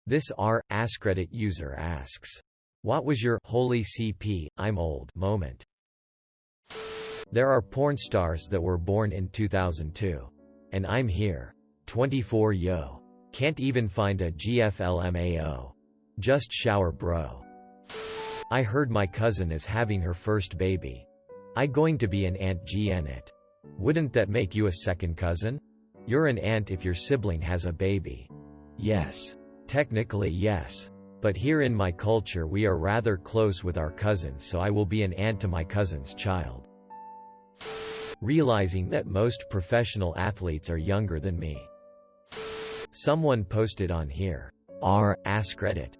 This AskReddit user asks, what was your holy CP, I'm old moment? There are porn stars that were born in 2002. And I'm here. 24 yo. Can't even find a GFLMAO. Just shower bro. I heard my cousin is having her first baby. I going to be an Aunt G in it. Wouldn't that make you a second cousin? You're an aunt if your sibling has a baby. Yes. Technically yes. But here in my culture we are rather close with our cousins, so I will be an aunt to my cousin's child. Realizing that most professional athletes are younger than me. Someone posted on here, AskReddit.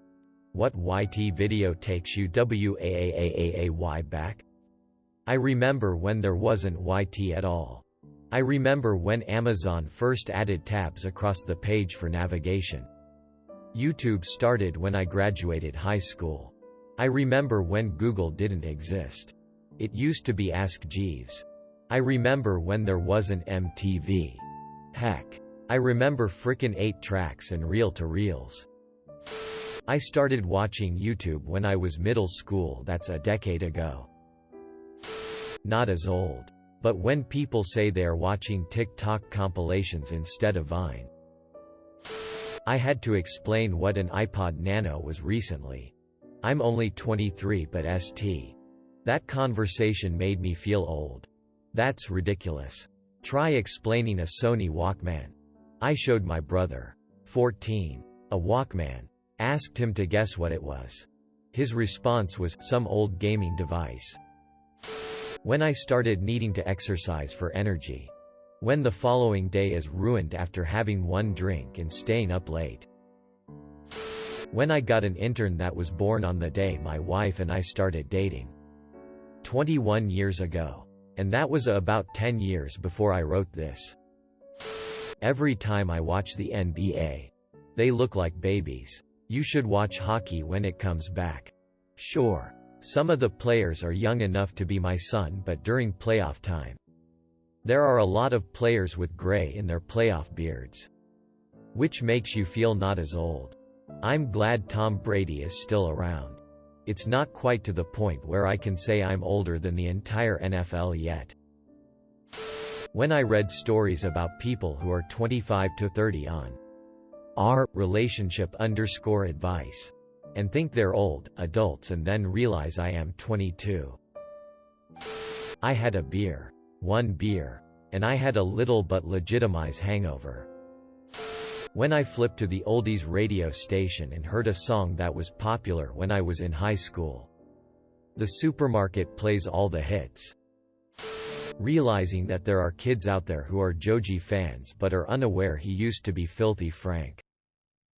What YT video takes you WAAAAY back? I remember when there wasn't YT at all. I remember when Amazon first added tabs across the page for navigation. YouTube started when I graduated high school. I remember when Google didn't exist. It used to be Ask Jeeves. I remember when there wasn't MTV. Heck. I remember frickin' 8 tracks and reel-to-reels. I started watching YouTube when I was middle school, that's a decade ago. Not as old. But when people say they are watching TikTok compilations instead of Vine. I had to explain what an iPod Nano was recently. I'm only 23 but St. That conversation made me feel old. That's ridiculous. Try explaining a Sony Walkman. I showed my brother, 14, a Walkman. Asked him to guess what it was. His response was, some old gaming device. When I started needing to exercise for energy. When the following day is ruined after having one drink and staying up late. When I got an intern that was born on the day my wife and I started dating. 21 years ago. And that was about 10 years before I wrote this. Every time I watch the NBA. They look like babies. You should watch hockey when it comes back. Sure. Some of the players are young enough to be my son, but during playoff time. There are a lot of players with gray in their playoff beards. Which makes you feel not as old. I'm glad Tom Brady is still around. It's not quite to the point where I can say I'm older than the entire NFL yet. When I read stories about people who are 25 to 30 on relationship_advice. And think they're old, adults, and then realize I am 22. I had a beer. One beer. And I had a little but legitimized hangover. When I flipped to the oldies radio station and heard a song that was popular when I was in high school. The supermarket plays all the hits. Realizing that there are kids out there who are Joji fans but are unaware he used to be Filthy Frank.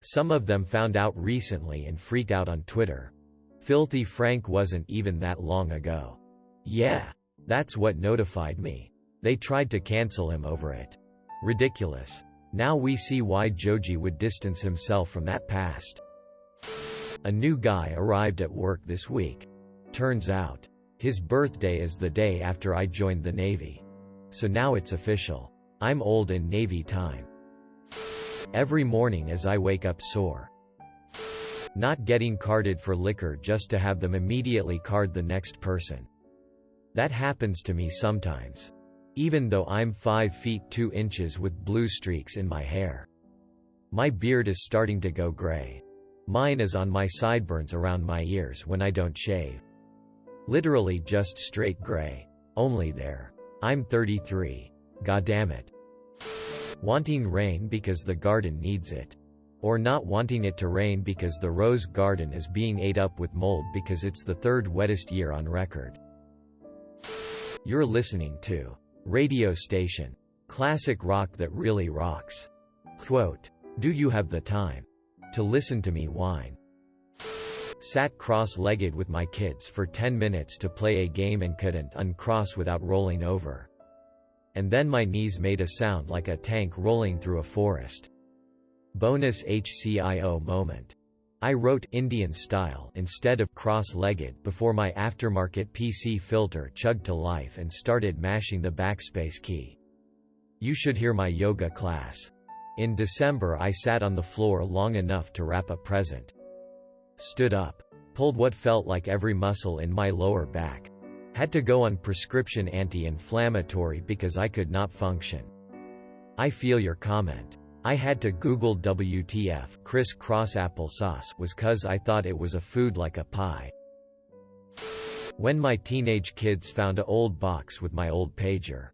Some of them found out recently and freaked out on Twitter. Filthy Frank wasn't even that long ago. Yeah. That's what notified me. They tried to cancel him over it. Ridiculous. Now we see why Joji would distance himself from that past. A new guy arrived at work this week. Turns out, his birthday is the day after I joined the Navy. So now it's official. I'm old in Navy time. Every morning as I wake up sore. Not getting carded for liquor just to have them immediately card the next person. That happens to me sometimes. Even though I'm 5 feet 2 inches with blue streaks in my hair. My beard is starting to go gray. Mine is on my sideburns around my ears when I don't shave. Literally just straight gray. Only there. I'm 33. Goddamn it. Wanting rain because the garden needs it. Or not wanting it to rain because the rose garden is being ate up with mold because it's the 3rd wettest year on record. You're listening to radio station. Classic rock that really rocks. Quote, do you have the time to listen to me whine? Sat cross-legged with my kids for 10 minutes to play a game and couldn't uncross without rolling over. And then my knees made a sound like a tank rolling through a forest. Bonus HCIO moment. I wrote Indian style instead of cross-legged before my aftermarket PC filter chugged to life and started mashing the backspace key. You should hear my yoga class. In December I sat on the floor long enough to wrap a present. Stood up. Pulled what felt like every muscle in my lower back. Had to go on prescription anti-inflammatory because I could not function. I feel your comment. I had to Google WTF criss-cross applesauce was cause I thought it was a food like a pie. When my teenage kids found a old box with my old pager.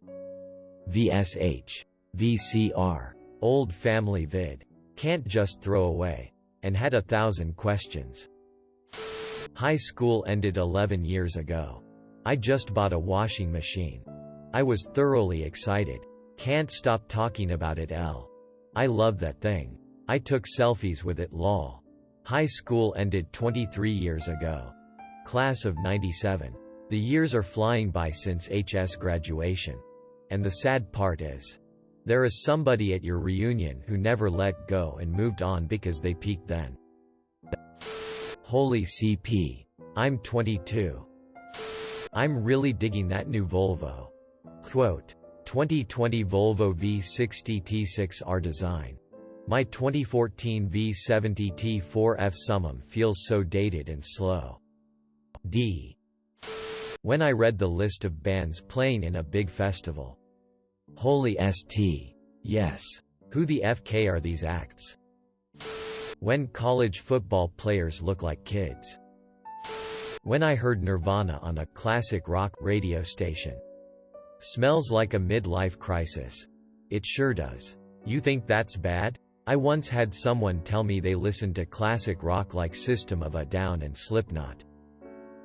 VSH. VCR. Old family vid. Can't just throw away. And had 1,000 questions. High school ended 11 years ago. I just bought a washing machine. I was thoroughly excited. Can't stop talking about it. I love that thing. I took selfies with it. Lol. High school ended 23 years ago. Class of '97. The years are flying by since HS graduation. And the sad part is, there is somebody at your reunion who never let go and moved on because they peaked then. Holy CP. I'm 22. I'm really digging that new Volvo. Quote, 2020 Volvo V60 T6R design. My 2014 V70 T4F Summum feels so dated and slow. D. When I read the list of bands playing in a big festival. Holy ST. Yes. Who the FK are these acts? When college football players look like kids. When I heard Nirvana on a classic rock radio station. Smells like a midlife crisis. It sure does. You think that's bad? I once had someone tell me they listened to classic rock like System of a Down and Slipknot.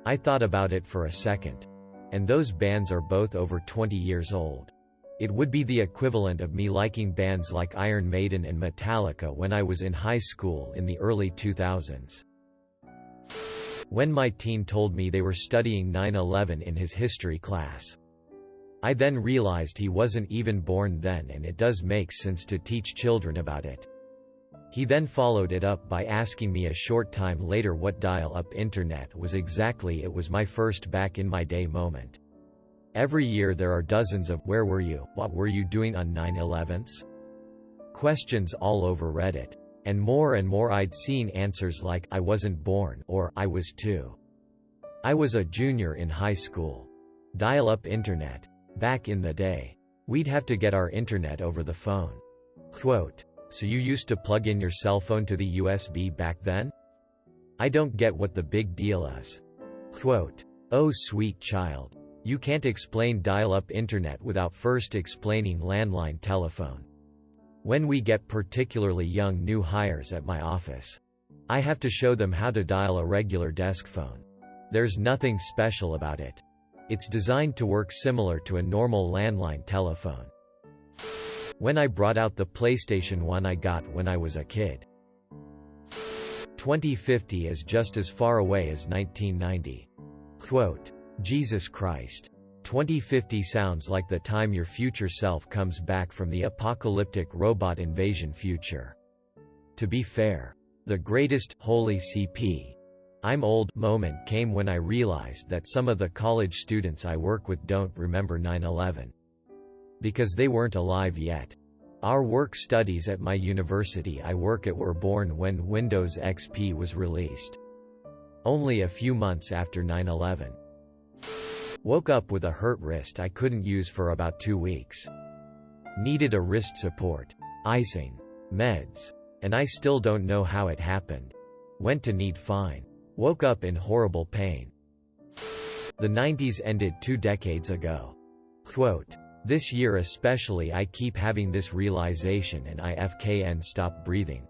I thought about it for a second. And those bands are both over 20 years old. It would be the equivalent of me liking bands like Iron Maiden and Metallica when I was in high school in the early 2000s. When my teen told me they were studying 9/11 in his history class. I then realized he wasn't even born then, and it does make sense to teach children about it. He then followed it up by asking me a short time later what dial-up internet was exactly. It was my first back-in-my-day moment. Every year there are dozens of "Where were you? What were you doing on 9/11s?" questions all over Reddit. And more I'd seen answers like "I wasn't born" or "I was 2. I was a junior in high school." Dial-up internet. Back in the day. We'd have to get our internet over the phone. Quote, so you used to plug in your cell phone to the USB back then? I don't get what the big deal is. Quote, oh sweet child. You can't explain dial-up internet without first explaining landline telephone. When we get particularly young new hires at my office, I have to show them how to dial a regular desk phone. There's nothing special about it. It's designed to work similar to a normal landline telephone. When I brought out the PlayStation 1 I got when I was a kid. 2050 is just as far away as 1990. Quote, Jesus Christ. 2050 sounds like the time your future self comes back from the apocalyptic robot invasion future. To be fair, the greatest holy CP I'm old moment came when I realized that some of the college students I work with don't remember 9/11. Because they weren't alive yet. Our work studies at my university I work at were born when Windows XP was released. Only a few months after 9/11. Woke up with a hurt wrist I couldn't use for about 2 weeks. Needed a wrist support, icing, meds, and I still don't know how it happened. Went to need fine. Woke up in horrible pain. The 90s ended 2 decades ago. Quote, this year especially I keep having this realization and I FKN stop breathing.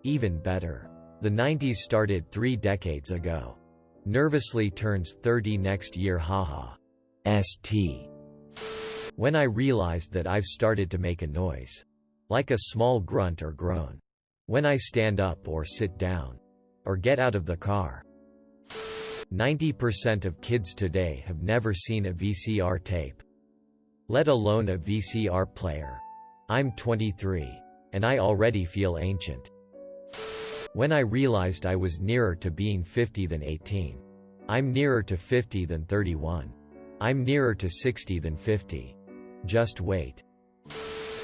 Even better. The 90s started 3 decades ago. Nervously turns 30 next year haha. ST. When I realized that I've started to make a noise. Like a small grunt or groan. When I stand up or sit down. Or get out of the car. 90% of kids today have never seen a VCR tape. Let alone a VCR player. I'm 23. And I already feel ancient. When I realized I was nearer to being 50 than 18. I'm nearer to 50 than 31. I'm nearer to 60 than 50. Just wait.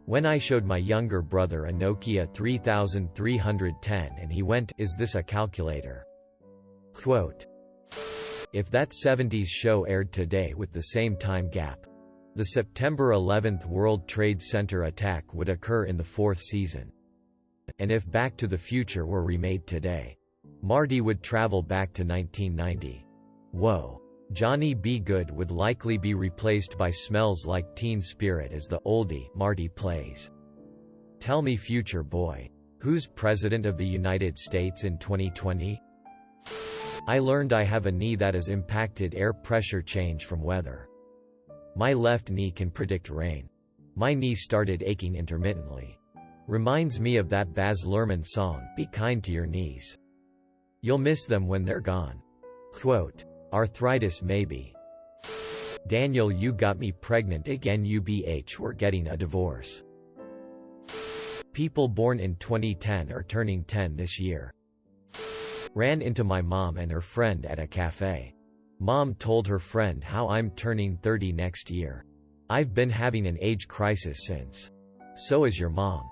When I showed my younger brother a Nokia 3310 and he went, "Is this a calculator?" Quote, if that 70s show aired today with the same time gap, the September 11th World Trade Center attack would occur in the 4th season. And if Back to the Future were remade today, Marty would travel back to 1990. Whoa. Johnny B. Good would likely be replaced by Smells Like Teen Spirit as the oldie Marty plays. Tell me, future boy, who's President of the United States in 2020? I learned I have a knee that is impacted air pressure change from weather. My left knee can predict rain. My knee started aching intermittently. Reminds me of that Baz Luhrmann song, "Be kind to your knees. You'll miss them when they're gone." Quote, arthritis maybe. Daniel, you got me pregnant again. UBH, we're getting a divorce. People born in 2010 are turning 10 this year. Ran into my mom and her friend at a cafe. Mom told her friend how I'm turning 30 next year. I've been having an age crisis since. So is your mom.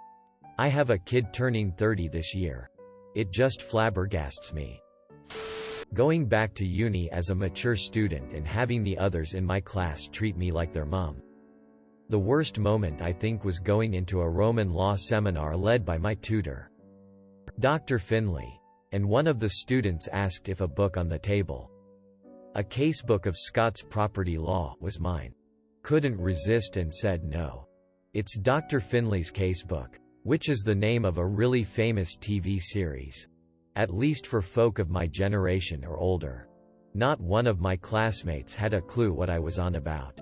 I have a kid turning 30 this year. It just flabbergasts me. Going back to uni as a mature student and having the others in my class treat me like their mom. The worst moment I think was going into a Roman law seminar led by my tutor, Dr. Finley, and one of the students asked if a book on the table, a casebook of Scots property law, was mine. Couldn't resist and said no. It's Dr. Finley's casebook, which is the name of a really famous TV series. At least for folk of my generation or older. Not one of my classmates had a clue what I was on about.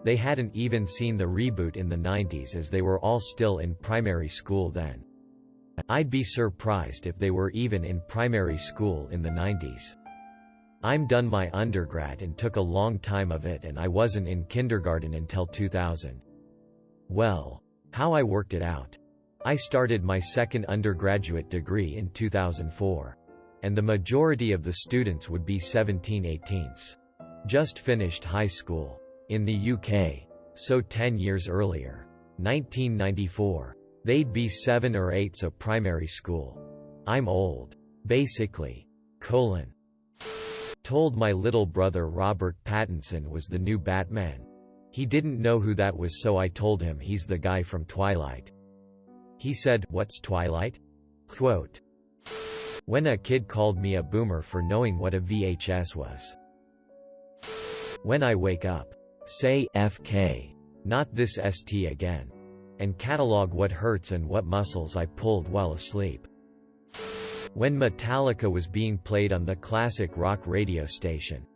They hadn't even seen the reboot in the 90s as they were all still in primary school then. I'd be surprised if they were even in primary school in the 90s. I'm done my undergrad and took a long time of it, and I wasn't in kindergarten until 2000. Well, how I worked it out. I started my second undergraduate degree in 2004. And the majority of the students would be 17/18. Just finished high school. In the UK. So 10 years earlier. 1994. They'd be 7 or 8, so primary school. I'm old. Basically. Told my little brother Robert Pattinson was the new Batman. He didn't know who that was, so I told him he's the guy from Twilight. He said, "What's Twilight?" Quote, when a kid called me a boomer for knowing what a VHS was. When I wake up, say FK, not this ST again, and catalog what hurts and what muscles I pulled while asleep. When Metallica was being played on the classic rock radio station.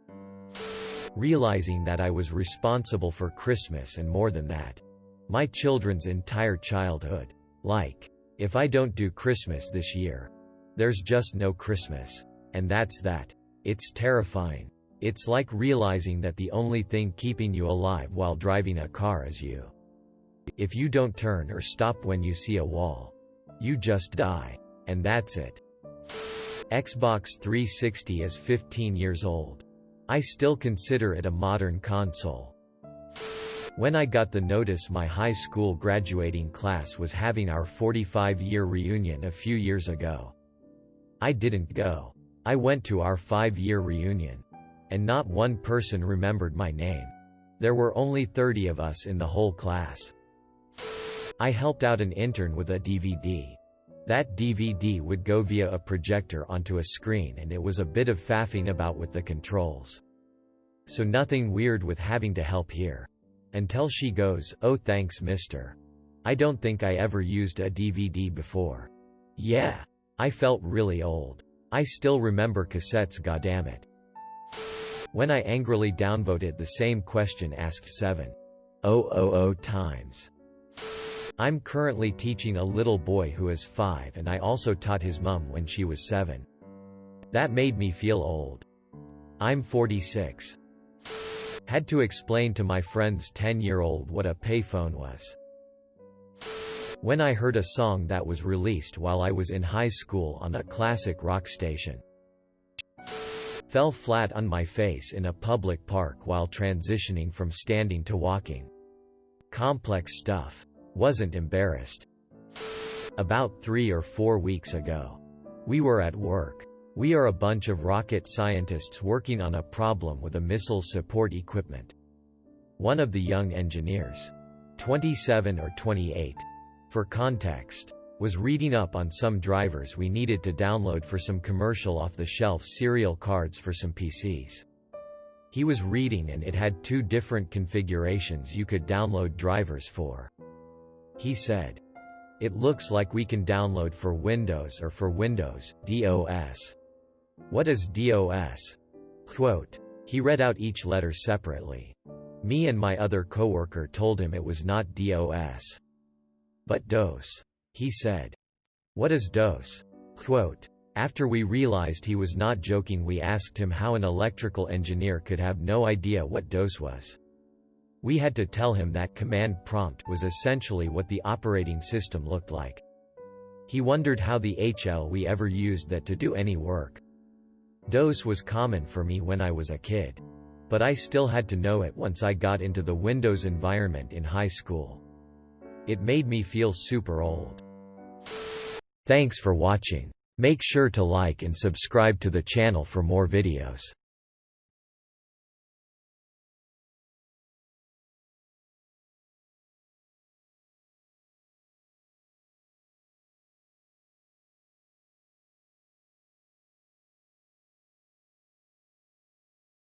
Realizing that I was responsible for Christmas and more than that. My children's entire childhood. Like, if I don't do Christmas this year, there's just no Christmas. And that's that. It's terrifying. It's like realizing that the only thing keeping you alive while driving a car is you. If you don't turn or stop when you see a wall, you just die. And that's it. Xbox 360 is 15 years old. I still consider it a modern console. When I got the notice my high school graduating class was having our 45-year reunion a few years ago, I didn't go. I went to our 5-year reunion. And not one person remembered my name. There were only 30 of us in the whole class. I helped out an intern with a DVD. That DVD would go via a projector onto a screen, and it was a bit of faffing about with the controls. So nothing weird with having to help here. Until she goes, "Oh thanks mister. I don't think I ever used a DVD before." Yeah. I felt really old. I still remember cassettes, goddammit. When I angrily downvoted the same question asked 7,000 times. I'm currently teaching a little boy who is 5, and I also taught his mum when she was 7. That made me feel old. I'm 46. Had to explain to my friend's 10-year-old what a payphone was. When I heard a song that was released while I was in high school on a classic rock station. Fell flat on my face in a public park while transitioning from standing to walking. Complex stuff. Wasn't embarrassed. About 3 or 4 weeks ago. We were at work. We are a bunch of rocket scientists working on a problem with a missile support equipment. One of the young engineers, 27 or 28, for context, was reading up on some drivers we needed to download for some commercial off-the-shelf serial cards for some PCs. He was reading and it had 2 different configurations you could download drivers for. He said, "It looks like we can download for Windows or for Windows, DOS. What is DOS?" Quote. He read out each letter separately. Me and my other coworker told him it was not DOS. But DOS. He said. What is DOS? Quote. After we realized he was not joking, we asked him how an electrical engineer could have no idea what DOS was. We had to tell him that command prompt was essentially what the operating system looked like. He wondered how the hell we ever used that to do any work. DOS was common for me when I was a kid. But I still had to know it once I got into the Windows environment in high school. It made me feel super old. Thanks for watching. Make sure to like and subscribe to the channel for more videos.